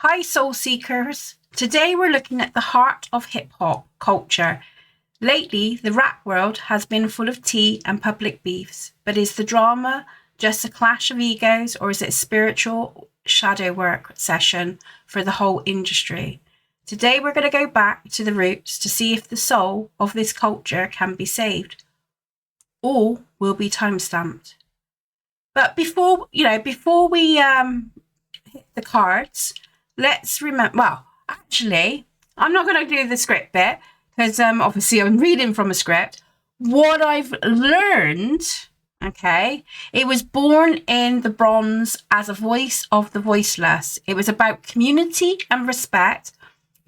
Hi, Soul Seekers. Today we're looking at the heart of hip hop culture. Lately, the rap world has been full of tea and public beefs, but is the drama just a clash of egos, or is it a spiritual shadow work session for the whole industry? Today we're going to go back to the roots to see if the soul of this culture can be saved. All will be time-stamped. But before we hit the cards, let's remember, well, actually, I'm not going to do the script bit because obviously I'm reading from a script. What I've learned, okay, it was born in the Bronze as a voice of the voiceless. It was about community and respect.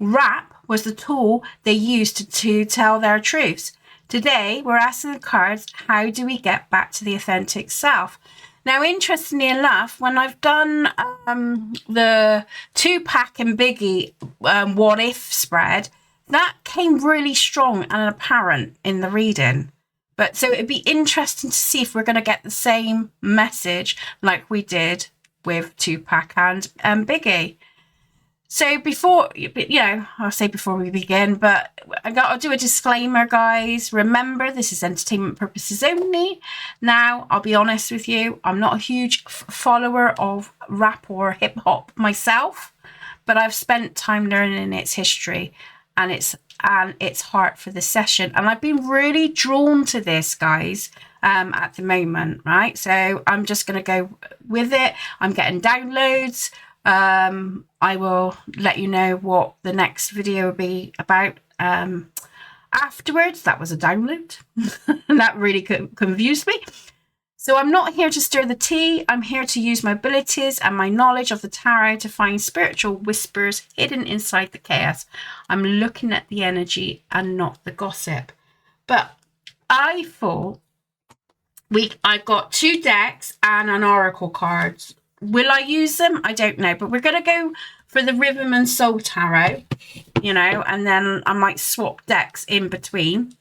Rap was the tool they used to tell their truths. Today, we're asking the cards, how do we get back to the authentic self? Now, interestingly enough, when I've done the Tupac and Biggie What If spread, that came really strong and apparent in the reading. But so it'd be interesting to see if we're going to get the same message like we did with Tupac and Biggie. So before we begin, but I got to do a disclaimer, guys. Remember, this is entertainment purposes only. Now, I'll be honest with you, I'm not a huge follower of rap or hip hop myself, but I've spent time learning its history and its heart for the session. And I've been really drawn to this, guys, at the moment, right? So I'm just going to go with it. I'm getting downloads. I will let you know what the next video will be about afterwards. That was a download. That really confused me. So I'm not here to stir the tea. I'm here to use my abilities and my knowledge of the tarot to find spiritual whispers hidden inside the chaos. I'm looking at the energy and not the gossip. But I thought I've got 2 decks and an oracle cards. Will I use them? I don't know, but we're going to go for the Rhythm and Soul Tarot, and then I might swap decks in between.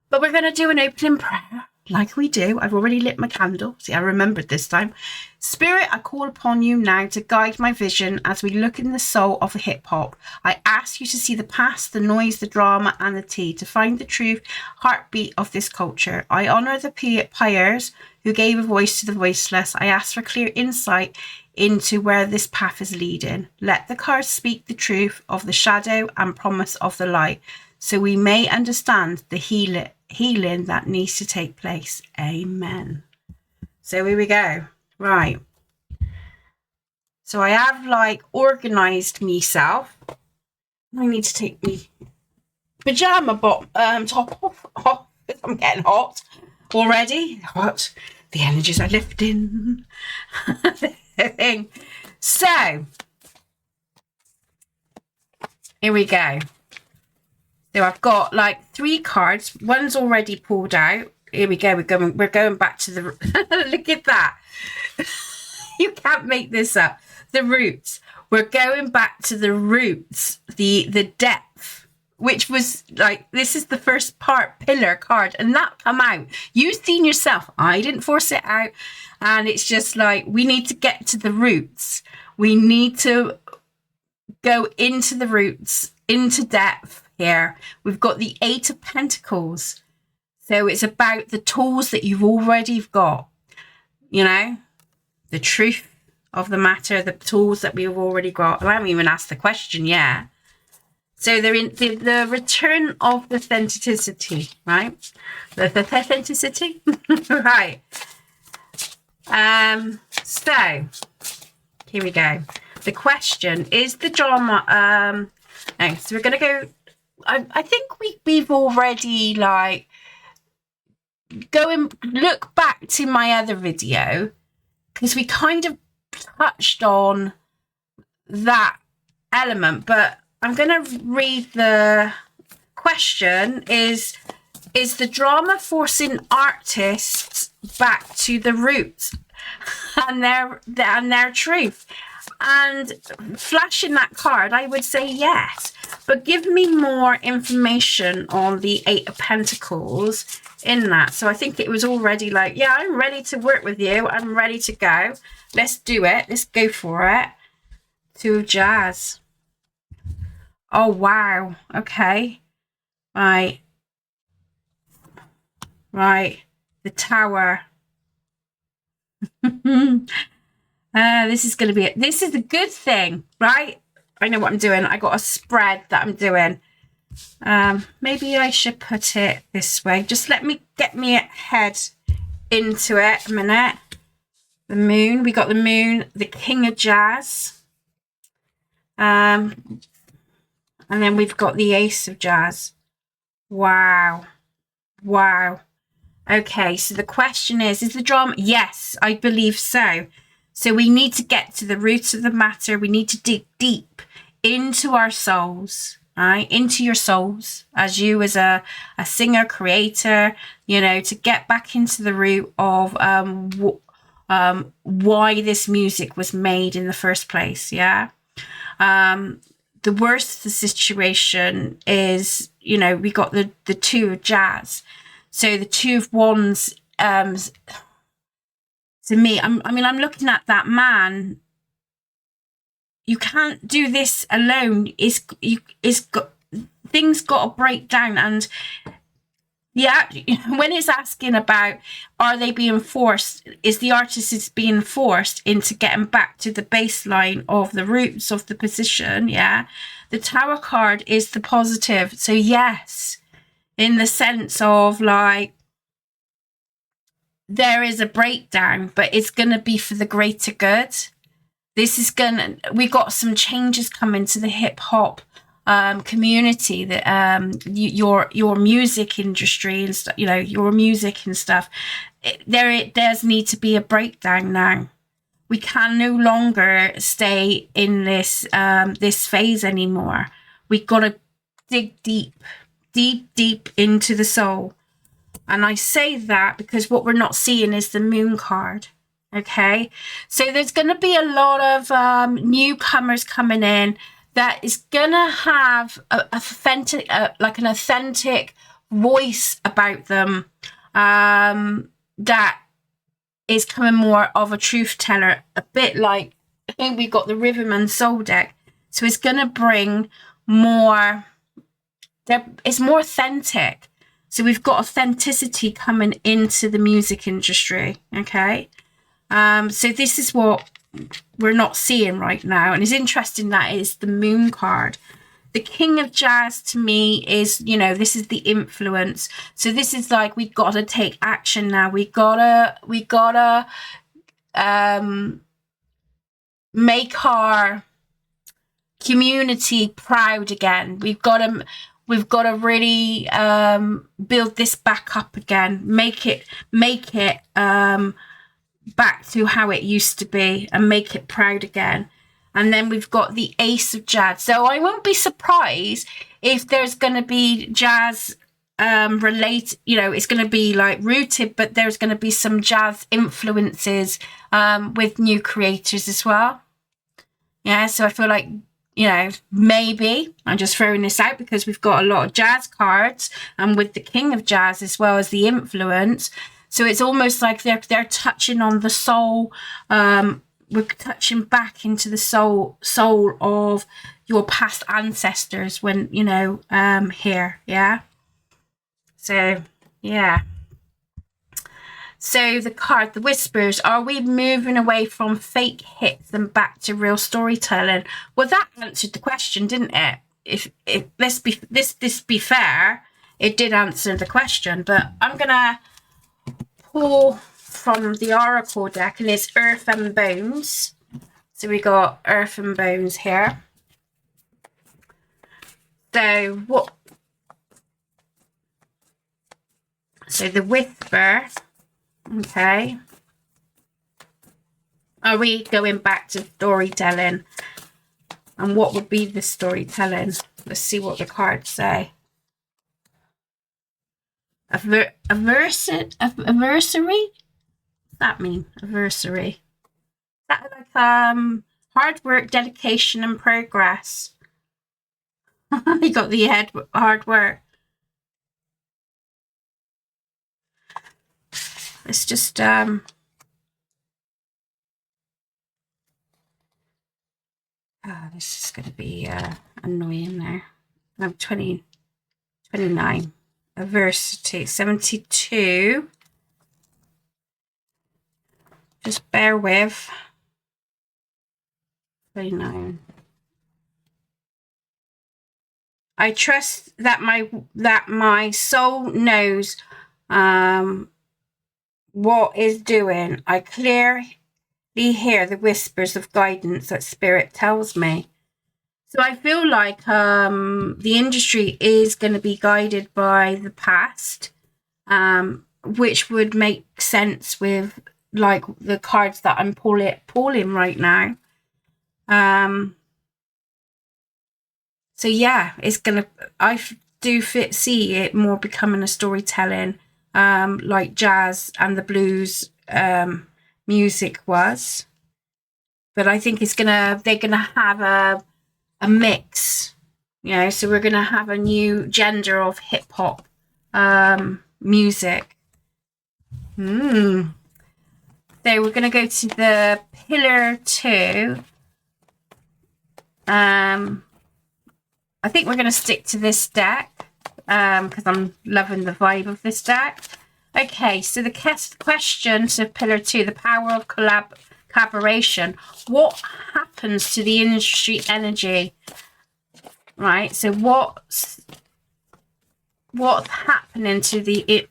But we're going to do an opening prayer like we do. I've already lit my candle. See, I remembered this time. Spirit, I call upon you now to guide my vision as we look in the soul of the hip hop. I ask you to see the past, the noise, the drama, and the tea, to find the true heartbeat of this culture. I honour the pyres who gave a voice to the voiceless. I ask for clear insight into where this path is leading. Let the cards speak the truth of the shadow and promise of the light, so we may understand the healing that needs to take place. Amen. So here we go. Right. So I have organised myself. I need to take my pyjama top off. I'm getting hot already. What? The energies are lifting. So here we go. So I've got 3 cards. One's already pulled out. Here we go. We're going back to the look at that. You can't make this up. The roots. We're going back to the roots, the depth, which was this is the first pillar card, and that come out. You've seen yourself. I didn't force it out. And it's just we need to get to the roots. We need to go into the roots, into depth here. We've got the 8 of Pentacles. So it's about the tools that you've already got. The truth of the matter, the tools that we've already got. I haven't even asked the question yet. So they're in the return of the authenticity, right? The authenticity, right? So here we go. The question is the drama. No, so we're gonna go. I think we've already go and look back to my other video because we kind of touched on that element, but I'm going to read the question is the drama forcing artists back to the roots and their truth? And flashing that card, I would say yes. But give me more information on the 8 of Pentacles in that. So I think it was already yeah, I'm ready to work with you. I'm ready to go. Let's do it. Let's go for it. Two of Jazz. Oh, wow. Okay. Right. Right. The Tower. This is going to be, this is a good thing, right? I know what I'm doing. I got a spread that I'm doing. Maybe I should put it this way. Just let me get me head into it a minute. The Moon. We got the Moon, the King of Jazz. And then we've got the Ace of Jazz. Wow. Wow. Okay, so the question is the drama? Yes, I believe so. So we need to get to the roots of the matter. We need to dig deep into our souls, right? Into your souls as you as a singer, creator, you know, to get back into the root of why this music was made in the first place, yeah? The worst of the situation is, you know, we got the Two of Jazz. So the Two of Wands, to me, I'm looking at that man. You can't do this alone. Things got to break down. And yeah, when it's asking about, are they being forced, is the artist is being forced into getting back to the baseline of the roots of the position, yeah? The Tower card is the positive. So yes, in the sense of like, there is a breakdown, but it's going to be for the greater good. This is we got some changes coming to the hip hop community, that your music industry and stuff, you know, your music and stuff. It does need to be a breakdown now. We can no longer stay in this this phase anymore. We got to dig deep into the soul. And I say that because what we're not seeing is the Moon card. Okay, so there's going to be a lot of newcomers coming in that is going to have like an authentic voice about them, that is coming more of a truth teller, a bit like, I think we got the Riverman Soul deck. So it's going to bring more, it's more authentic. So we've got authenticity coming into the music industry, okay? So this is what we're not seeing right now. And it's interesting that it's the Moon card. The King of Jazz to me is, you know, this is the influence. So this is like, we got to take action now. We gotta make our community proud again. We've got to really build this back up again. Make it back to how it used to be and make it proud again. And then we've got the Ace of Jazz. So I won't be surprised if there's going to be jazz relate, you know, it's going to be like rooted, but there's going to be some jazz influences with new creators as well. Yeah, so I feel like, you know, maybe I'm just throwing this out because we've got a lot of jazz cards, and with the King of Jazz as well as the influence. So it's almost like they're touching on the soul. We're touching back into the soul of your past ancestors when, you know, here, yeah. So, yeah. So the card, the Whispers, are we moving away from fake hits and back to real storytelling? Well, that answered the question, didn't it? If let's be fair, it did answer the question. But I'm gonna pull from the Oracle deck, and it's Earth and Bones. So we got Earth and Bones here. So what? So the Whisper. Okay. Are we going back to storytelling? And what would be the storytelling? Let's see what the cards say. Anniversary? What's that mean? Anniversary. Is that like hard work, dedication, and progress? You got the hard work. Let's just This is going to be annoying now. I'm 29. Adversity, 72. Just bear with. 29. I trust that my soul knows what is doing. I clearly hear the whispers of guidance that spirit tells me. So I feel like the industry is going to be guided by the past, which would make sense with like the cards that I'm pulling right now. So yeah, it's gonna. I do see it more becoming a storytelling, like jazz and the blues music was. But I think they're gonna have a mix, you know. So we're gonna have a new gender of hip hop music. So we're gonna go to the pillar 2. I think we're going to stick to this deck because I'm loving the vibe of this deck. Okay, so the question to pillar 2, the power of collaboration. What happens to the industry energy? Right, so what's happening to the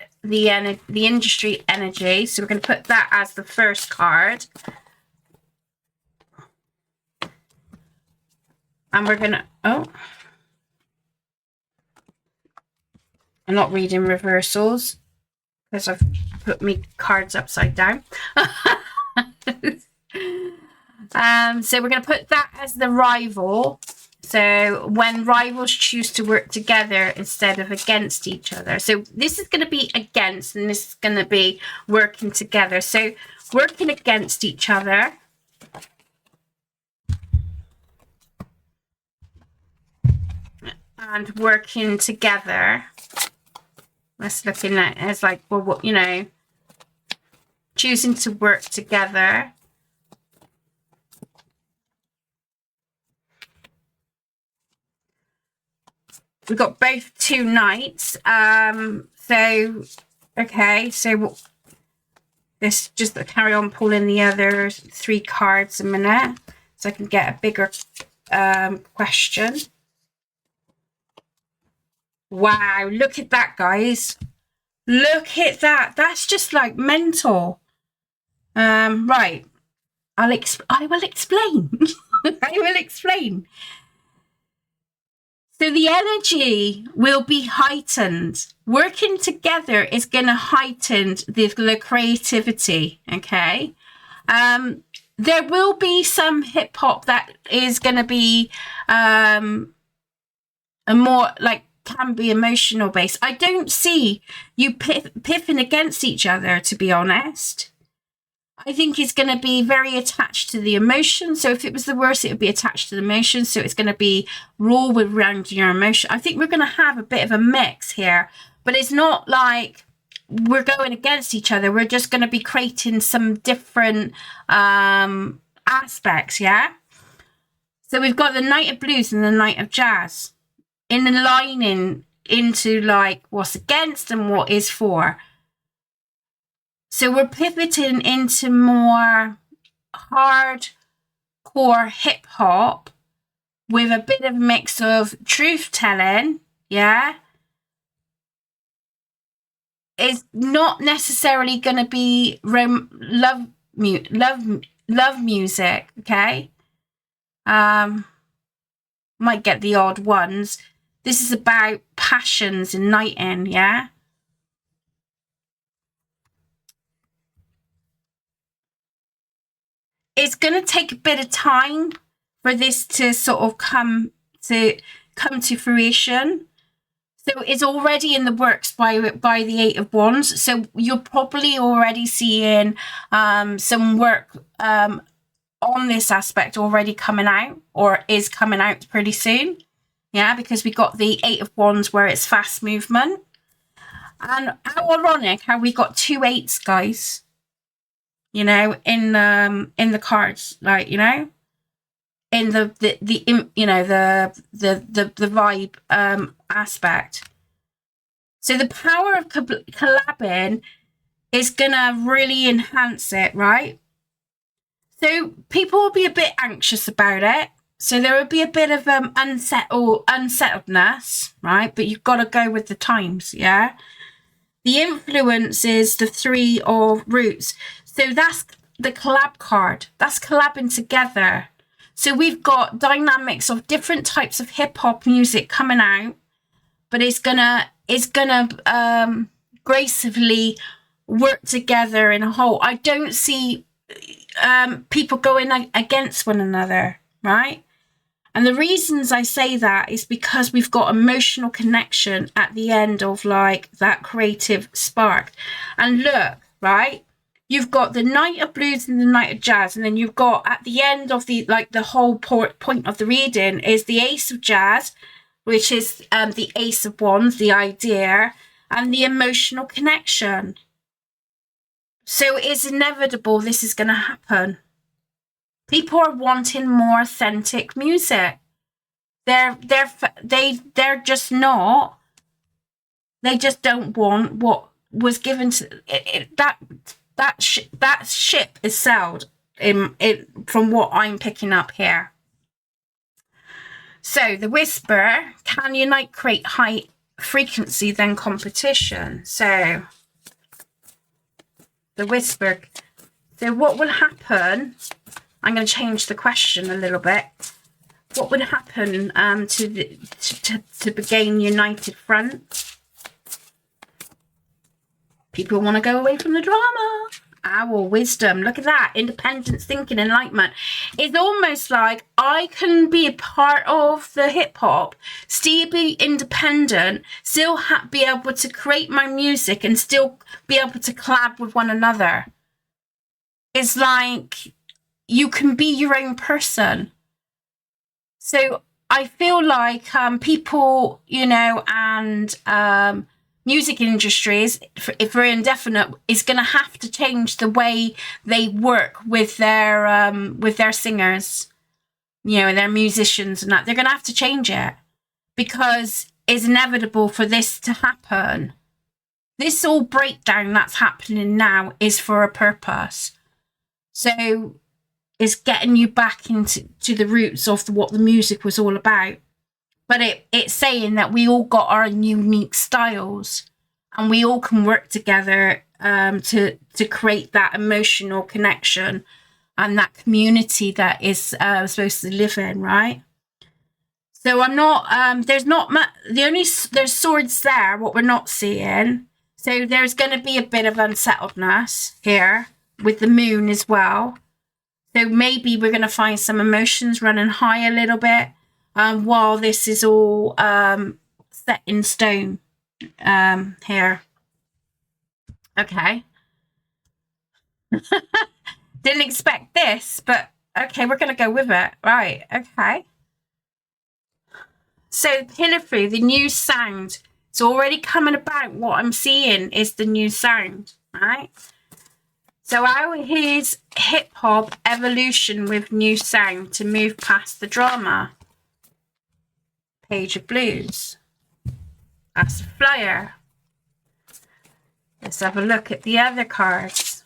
industry energy? So we're going to put that as the first card. And we're going to... I'm not reading reversals because I've put my cards upside down. So we're going to put that as the rival. So when rivals choose to work together instead of against each other. So this is going to be against, and this is going to be working together. So working against each other. And working together. That's looking at it as like, well, what, you know, choosing to work together. We've got both 2 knights. So, okay, so let's just carry on pulling the other 3 cards a minute so I can get a bigger question. Wow, look at that, guys. Look at that. That's just like mental. Right. I will explain. I will explain. So the energy will be heightened. Working together is going to heighten the creativity, okay? There will be some hip hop that is going to be a more like can be emotional based. I don't see you piffing against each other, to be honest. I think it's going to be very attached to the emotion. So if it was the worst, it would be attached to the emotion. So it's going to be raw with around your emotion. I think we're going to have a bit of a mix here, but it's not like we're going against each other. We're just going to be creating some different aspects, yeah? So we've got the Knight of Blues and the Knight of Jazz in aligning into like what's against and what is for. So we're pivoting into more hardcore hip hop with a bit of mix of truth telling, yeah? It's not necessarily going to be love music, okay? Might get the odd ones. This is about passions and knighting, yeah? It's going to take a bit of time for this to sort of come to fruition. So it's already in the works by the 8 of Wands. So you're probably already seeing some work on this aspect already coming out, or is coming out pretty soon. Yeah, because we got the 8 of Wands where it's fast movement. And how ironic how we got 2 8s, guys. You know, in the cards, like, you know. in the vibe aspect. So the power of collabing is gonna really enhance it, right? So people will be a bit anxious about it. So there will be a bit of unsettledness, right? But you've got to go with the times, yeah? The influence is the 3 of roots. So that's the collab card. That's collabing together. So we've got dynamics of different types of hip hop music coming out, but it's gonna gracefully work together in a whole. I don't see people going against one another, right? And the reasons I say that is because we've got emotional connection at the end of like that creative spark. And look, right? You've got the Knight of Blues and the Knight of Jazz, and then you've got at the end of the whole point of the reading is the Ace of Jazz, which is the Ace of Wands, the idea, and the emotional connection. So it's inevitable this is going to happen. People are wanting more authentic music. They're just not. They just don't want what was given to it. That ship is sailed from what I'm picking up here. So the Whisper can unite, create high frequency, then competition. So the Whisper. So what will happen? I'm going to change the question a little bit. What would happen to gain united front? People want to go away from the drama. Owl, wisdom. Look at that. Independence, thinking, enlightenment. It's almost like I can be a part of the hip hop, still be independent, still be able to create my music and still be able to collab with one another. It's like you can be your own person. So I feel like people, and music industries, if we're indefinite, is going to have to change the way they work with their singers, and their musicians and that. They're going to have to change it because it's inevitable for this to happen. This all breakdown that's happening now is for a purpose. So it's getting you back into the roots of what the music was all about. But it's saying that we all got our unique styles and we all can work together to create that emotional connection and that community that is supposed to live in, right? So I'm not, there's not much, there's swords there, what we're not seeing. So there's going to be a bit of unsettledness here with the moon as well. So maybe we're going to find some emotions running high a little bit while this is all set in stone here. Okay. Didn't expect this, but okay, we're going to go with it. Right, okay. So Pillar the new sound. It's already coming about. What I'm seeing is the new sound, right? So how is hip hop evolution with new sound to move past the drama? Page of Blues. That's the flyer. Let's have a look at the other cards.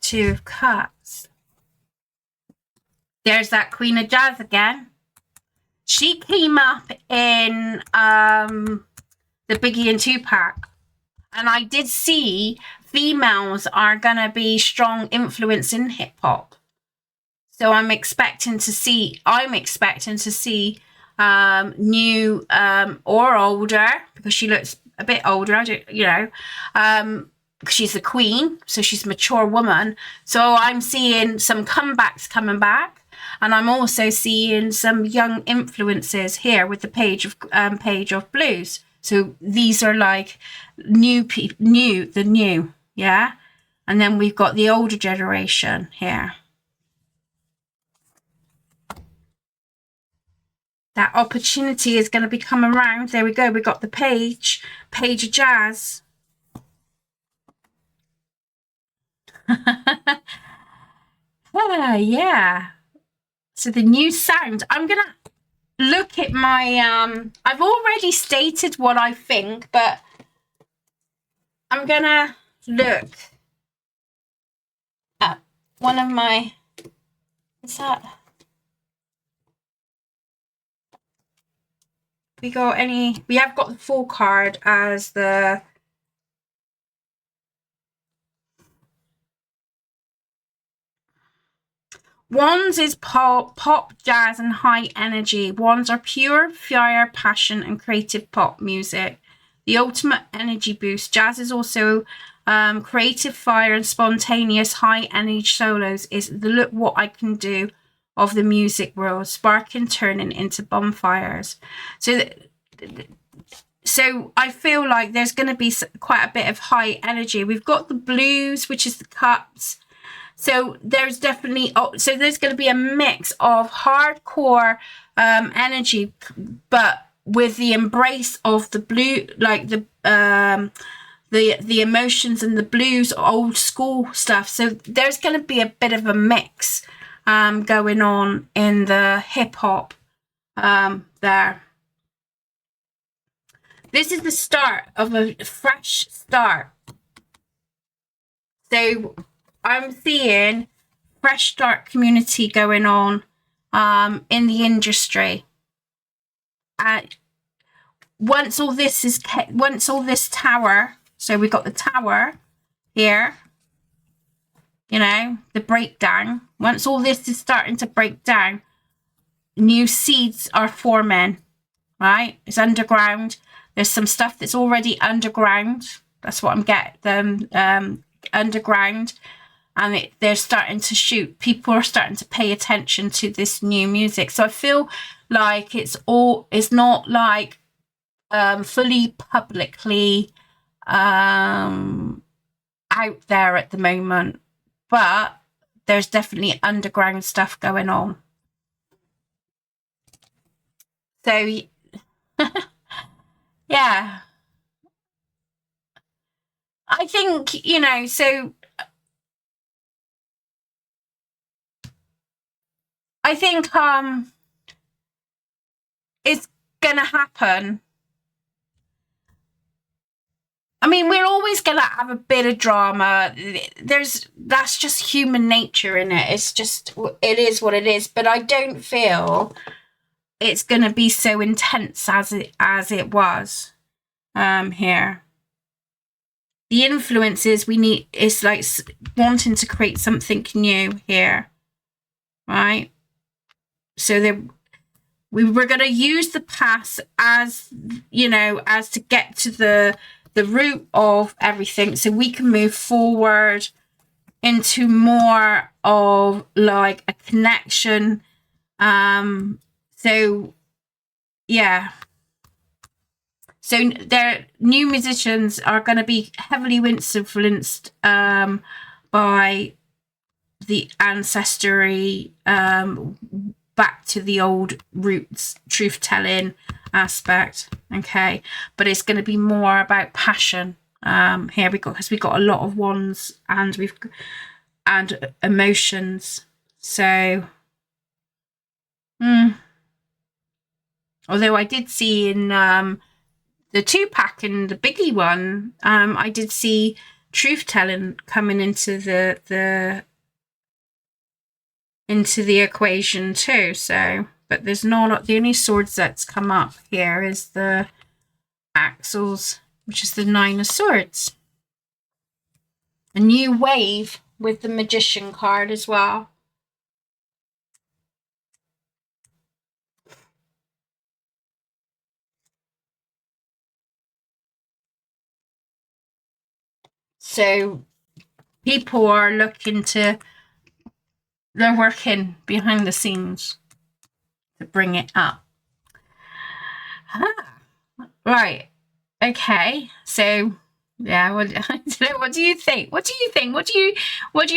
Two of Cups. There's that Queen of Jazz again. She came up in the Biggie and Tupac. And I did see females are going to be strong influence in hip hop. So I'm expecting to see new or older, because she looks a bit older, she's the queen, so she's a mature woman. So I'm seeing some comebacks coming back. And I'm also seeing some young influences here with the Page of Blues. So these are like new, yeah? And then we've got the older generation here. that opportunity is going to be coming around. There we go. We got the page of jazz. Yeah. So the new sound. I'm going to look at my, I've already stated what I think, but I'm going to look at one of my, what's that? We have got the full card as the Wands is pop, jazz, and high energy. Wands are pure fire, passion, and creative pop music. The ultimate energy boost. Jazz is also creative fire and spontaneous high energy solos. Is the look what I can do of the music world, sparking, turning into bonfires. So I feel like there's going to be quite a bit of high energy. We've got the blues, which is the cups. So there's definitely, so there's going to be a mix of hardcore energy, but with the embrace of the blue, like the emotions and the blues, old school stuff. So there's going to be a bit of a mix going on in the hip hop there. This is the start of a fresh start. So I'm seeing fresh start community going on in the industry. Once all this tower, so we've got the tower here, you know, the breakdown. Once all this is starting to break down, new seeds are forming, right? It's underground. There's some stuff that's already underground. That's what I'm getting, underground. And they're starting to shoot. People are starting to pay attention to this new music. So I feel like it's not like fully publicly out there at the moment, but there's definitely underground stuff going on. So yeah, I think, you know, so I think it's gonna happen. I mean, we're always gonna have a bit of drama. That's just human nature in it. It is what it is. But I don't feel it's gonna be so intense as it was here. The influences we need is like wanting to create something new here, right? So we were going to use the past as, you know, as to get to the root of everything, so we can move forward into more of like a connection. So yeah. So their new musicians are going to be heavily influenced by the ancestry, back to the old roots, truth-telling aspect. Okay, but it's going to be more about passion. Here we got a lot of wands and emotions. So, although I did see in the 2-pack and the biggie one, I did see truth-telling coming into the equation too. So, but there's not, the only swords that's come up here is the axles, which is the 9 of swords. A new wave with the magician card as well. So people are they're working behind the scenes to bring it up. Right. Okay. So yeah, what do you think? What do you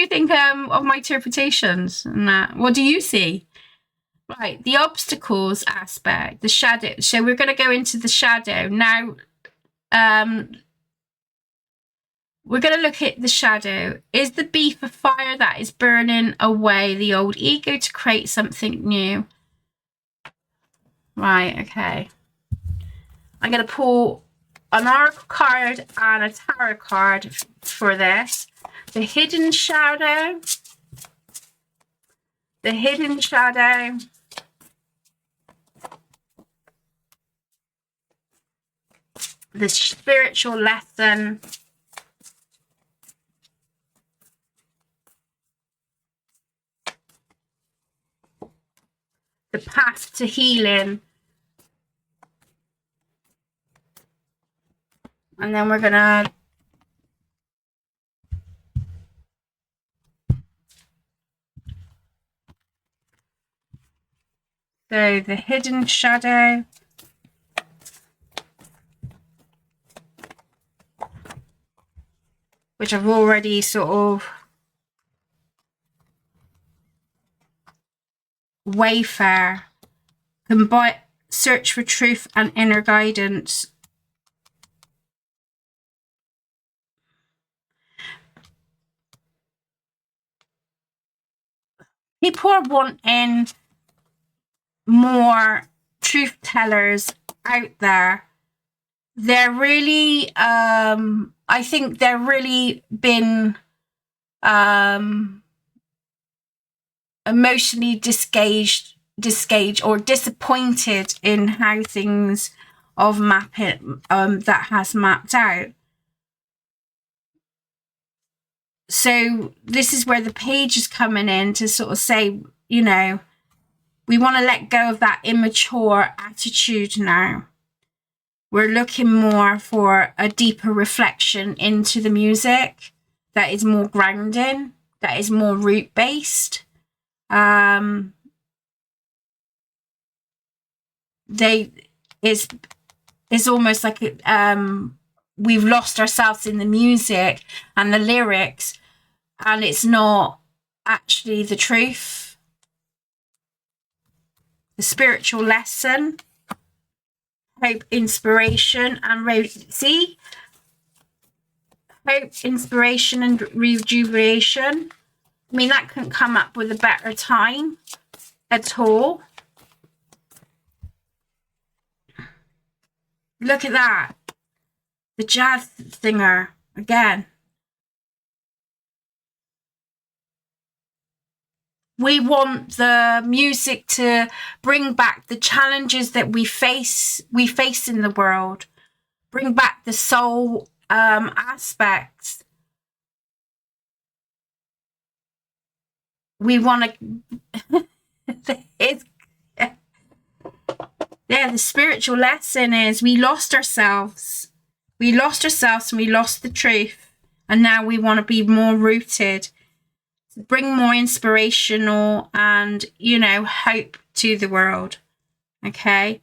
think of my interpretations and that? What do you see? Right, the obstacles aspect, the shadow. So we're going to go into the shadow now. We're going to look at the shadow. Is the beef a fire that is burning away the old ego to create something new? Right, okay. I'm going to pull an oracle card and a tarot card for this. The hidden shadow. The hidden shadow. The spiritual lesson. The path to healing. And then we're gonna so the hidden shadow. Which I've already sort of wayfare. Combine search for truth and inner guidance. People are wanting more truth tellers out there. They're really, I think they're really been emotionally disengaged or disappointed in how things of mapping that has mapped out. So this is where the page is coming in to sort of say, you know, we want to let go of that immature attitude now. We're looking more for a deeper reflection into the music that is more grounding, that is more root-based. It's almost like we've lost ourselves in the music and the lyrics, and it's not actually the truth. The spiritual lesson, hope, inspiration, and see? Hope, inspiration, and rejuvenation. I mean, that couldn't come up with a better time at all. Look at that. The jazz singer again. We want the music to bring back the challenges that we face in the world. Bring back the soul aspects. We want to... Yeah, the spiritual lesson is we lost ourselves. We lost ourselves and we lost the truth. And now we want to be more rooted. Bring more inspirational and, you know, hope to the world. Okay?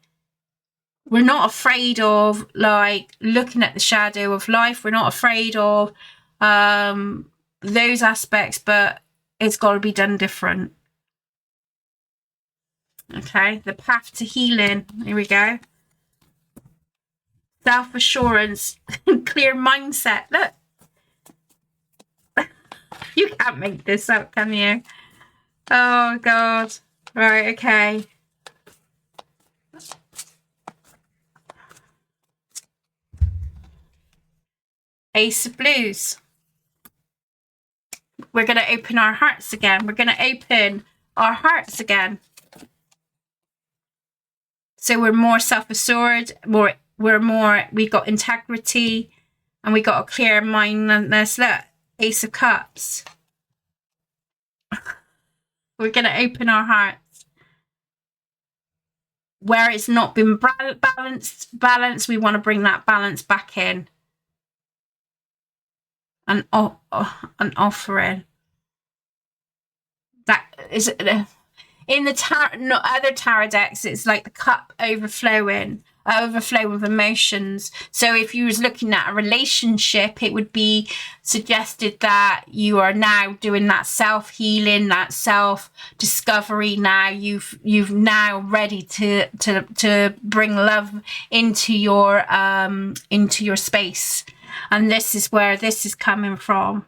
We're not afraid of, like, looking at the shadow of life. We're not afraid of those aspects, but it's got to be done different. Okay, the path to healing. Here we go. Self-assurance, clear mindset. Look. You can't make this up, can you? Oh, God. Right, okay. Ace of Blues. We're going to open our hearts again. We're going to open our hearts again. So we're more self-assured, we got integrity, and we got a clear mindedness. Look, Ace of Cups. We're going to open our hearts. Where it's not been balanced, we want to bring that balance back in. An offering. That is... In the other tarot decks, it's like the cup overflowing. overflow of emotions. So if you was looking at a relationship, it would be suggested that you are now doing that self-healing, that self-discovery. Now you've now ready to bring love into your space, and this is where this is coming from.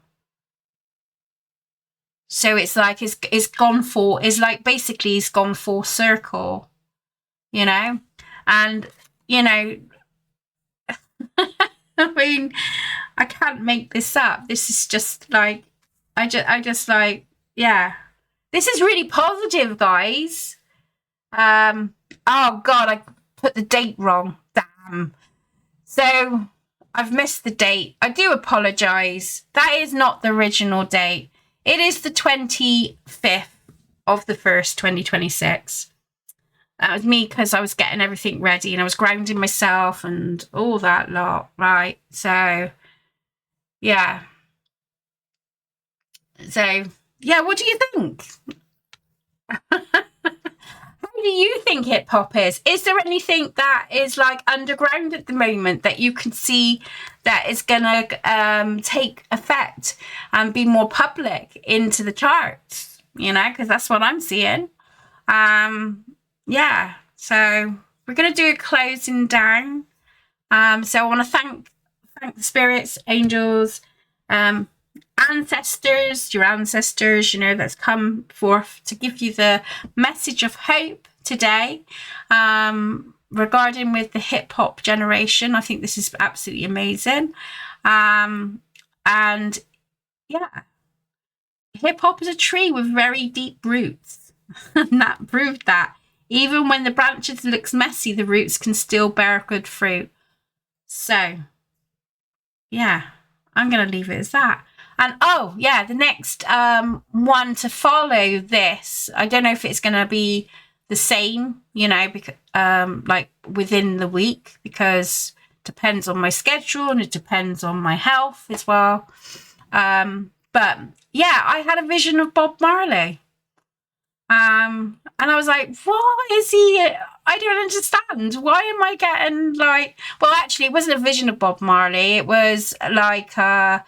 So it's like it's gone full. It's like basically it's gone full circle, you know, and you know. I mean, I can't make this up. This is just like, I just like, yeah. This is really positive, guys. Oh God, I put the date wrong. Damn. So I've missed the date. I do apologise. That is not the original date. It is the 25th of the 1st, 2026. That was me because I was getting everything ready and I was grounding myself and all that lot, right? So, yeah. So, yeah, what do you think? How do you think hip hop is? Is there anything that is like underground at the moment that you can see that is going to take effect and be more public into the charts? You know, because that's what I'm seeing. Yeah, so we're going to do a closing down. So I want to thank the spirits, angels, ancestors, your ancestors, you know, that's come forth to give you the message of hope today. Regarding with the hip hop generation, I think this is absolutely amazing. And yeah, hip hop is a tree with very deep roots, and that proved that. Even when the branches looks messy, the roots can still bear good fruit. So, yeah, I'm going to leave it as that. And, oh, yeah, the next one to follow this, I don't know if it's going to be the same, you know, because, like within the week, because it depends on my schedule and it depends on my health as well. But, yeah, I had a vision of Bob Marley. And I was like, what is he? I don't understand. Why am I getting like, well, actually, it wasn't a vision of Bob Marley. It was like, I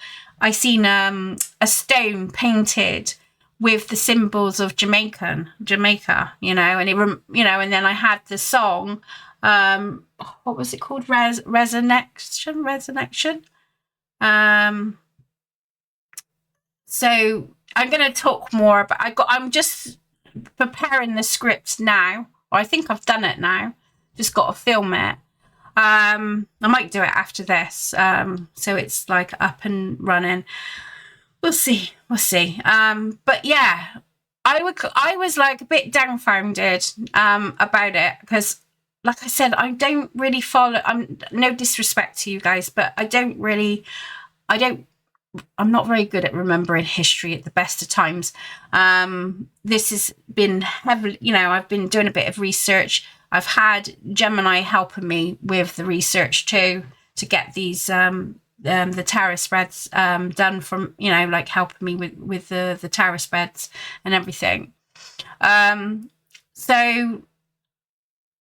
seen a stone painted with the symbols of Jamaica, you know, and and then I had the song, what was it called? Resurrection. So I'm going to talk more, but I'm just preparing the script now, or I think I've done it now, just got to film it. I might do it after this, so it's like up and running. We'll see. But yeah, I was like a bit dumbfounded about it, because like I said, I don't really follow. I'm no disrespect to you guys, but I'm not very good at remembering history at the best of times. This has been heavily, you know, I've been doing a bit of research. I've had Gemini helping me with the research too, to get these, the tarot spreads done from, you know, like helping me with the tarot spreads and everything. So,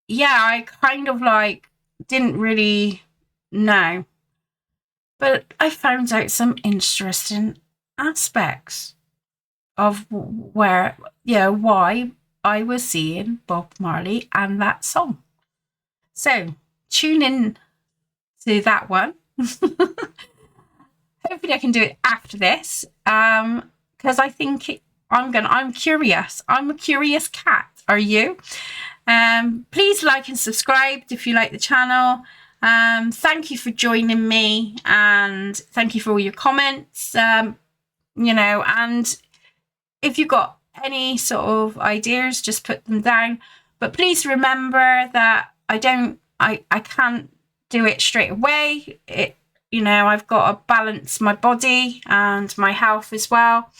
yeah, I kind of like didn't really know. But I found out some interesting aspects of why I was seeing Bob Marley and that song. So tune in to that one. Hopefully I can do it after this, because I think I'm curious. I'm a curious cat. Are you? Please like and subscribe if you like the channel. Thank you for joining me, and thank you for all your comments. You know, and if you've got any sort of ideas, just put them down. But please remember that I can't do it straight away. You know, I've got to balance my body and my health as well.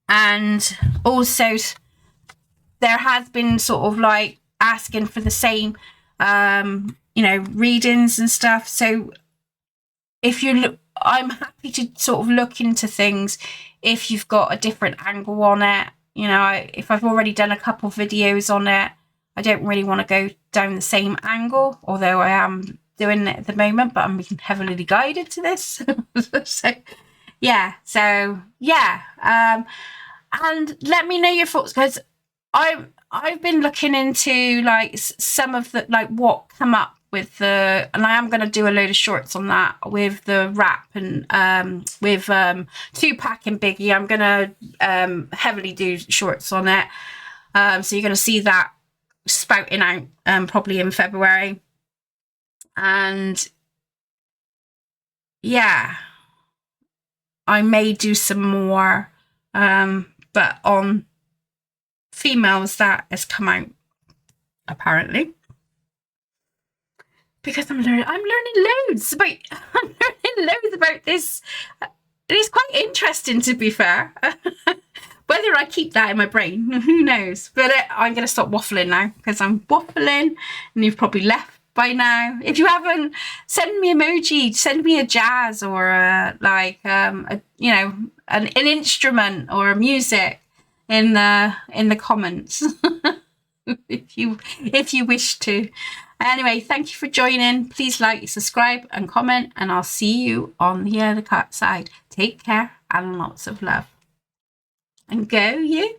And also, there has been sort of like asking for the same, you know, readings and stuff. So if you look, I'm happy to sort of look into things if you've got a different angle on it. You know, if I've already done a couple videos on it, I don't really want to go down the same angle, although I am doing it at the moment, but I'm being heavily guided to this. So and let me know your thoughts, because I've been looking into like some of the like what come up with the, and I am going to do a load of shorts on that with the rap and with Tupac and Biggie. I'm going to heavily do shorts on it, so you're going to see that spouting out probably in February. And yeah, I may do some more, but on females that has come out apparently, because I'm learning loads about this. It's quite interesting, to be fair. Whether I keep that in my brain, who knows? But I'm going to stop waffling now, because I'm waffling and you've probably left by now. If you haven't, send me emoji, send me a jazz or an instrument or music in the comments if you wish to. Anyway, thank you for joining. Please like, subscribe and comment, and I'll see you on the other side. Take care and lots of love. And go you.